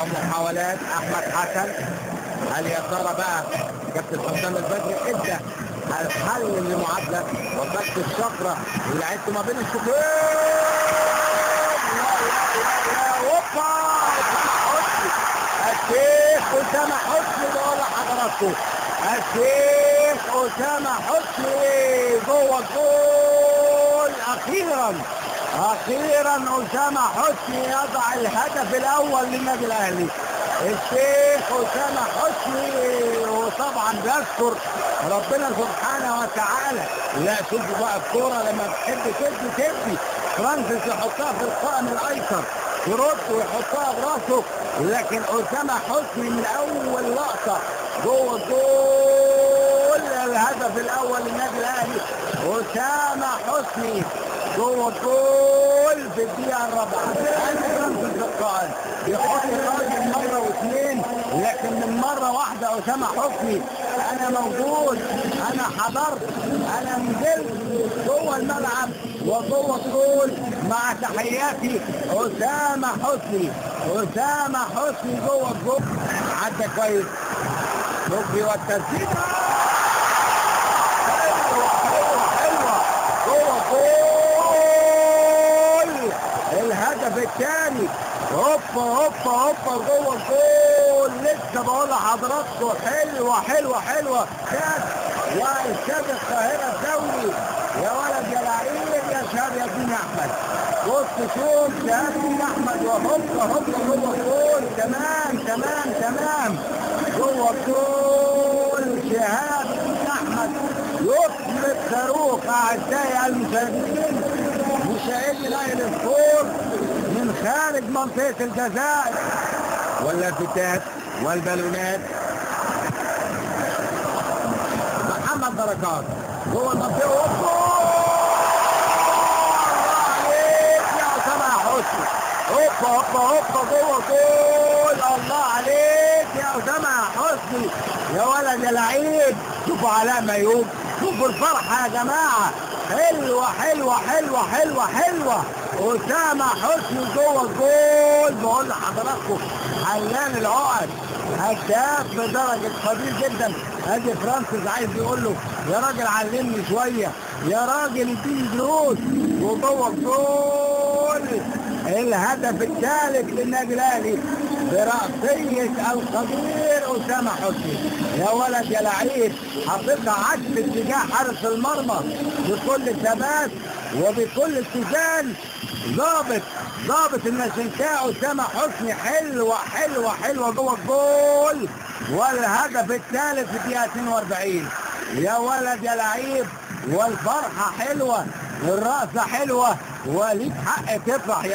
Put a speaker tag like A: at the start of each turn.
A: محاولات احمد حسن. هل يا ترى بقى كابتن حسام البدري ادى الحل للمعادله وفك الشفره ولعبته ما بين الشوطين؟ اوبا الشيخ اسامه حسني بقول لحضراتكم، الشيخ اسامه حسني جوه الجول اخيرا. اسامه حسني يضع الهدف الاول للنادي الاهلي. الشيخ اسامه حسني وطبعا بيذكر ربنا سبحانه وتعالى. لا شوفوا بقى الكوره لما بتحب تدي فرانسيس يحطها في القائم الايسر يرد ويحطها براسه، لكن اسامه حسني من اول لقطه جوه الجول الهدف الاول للنادي الاهلي. اسامه حسني جوه الجول في الدقيقه الرابعه. فرانسيس القائم يحط الراجل مره واثنين، لكن من مره واحده اسامه حسني انا موجود، انا حضرت، انا نزلت جوه الملعب وجوه الجول مع تحياتي اسامه حسني. اسامه حسني جوه الجول عدى كويس شوفي والتسديد حلوه جوه الجول الهدف الثاني. هوبا جوه الجول. لسه بقول لحضراتكم حلوه كاس واستاد القاهره الدولي. يا ولد يا لعيب يا شهاب يا دين احمد. بص شوف شهاب دين احمد وهوبا جوه الجول. تمام جوه الجول. شهاب دين احمد يطلق صاروخ اعزائي المشاهدين مشاهدي لايف سبورت من خارج منطقه الجزاء واللافتات والبالونات. محمد بركات جوه المنطقه. الله عليك يا اسامه حسني. هوبا جوه الجول. الله عليك يا اسامه حسني يا ولد يا لعيب. شوفوا علاء ميوب، شوفوا الفرحه يا جماعه. حلوه اسامه حسني جوه الجول. بقول لحضراتكم حلال العقد، هداف بدرجه قليل جدا. ادي فرانسيس عايز يقول له يا راجل علمني شويه، يا راجل اديني دروس. وجوه الجول الهدف الثالث للنادي الاهلي برأسية القدير اسامه حسني. يا ولد يا لعيب حطيتها عكس اتجاه حارس المرمى بكل ثبات وبكل اتزان. ضابط الناشئة اسامه حسني. حلوه جوه الجول والهدف الثالث في الدقيقه 42. يا ولد يا لعيب والفرحه حلوه، الرقصه حلوه وليك حق تفرح.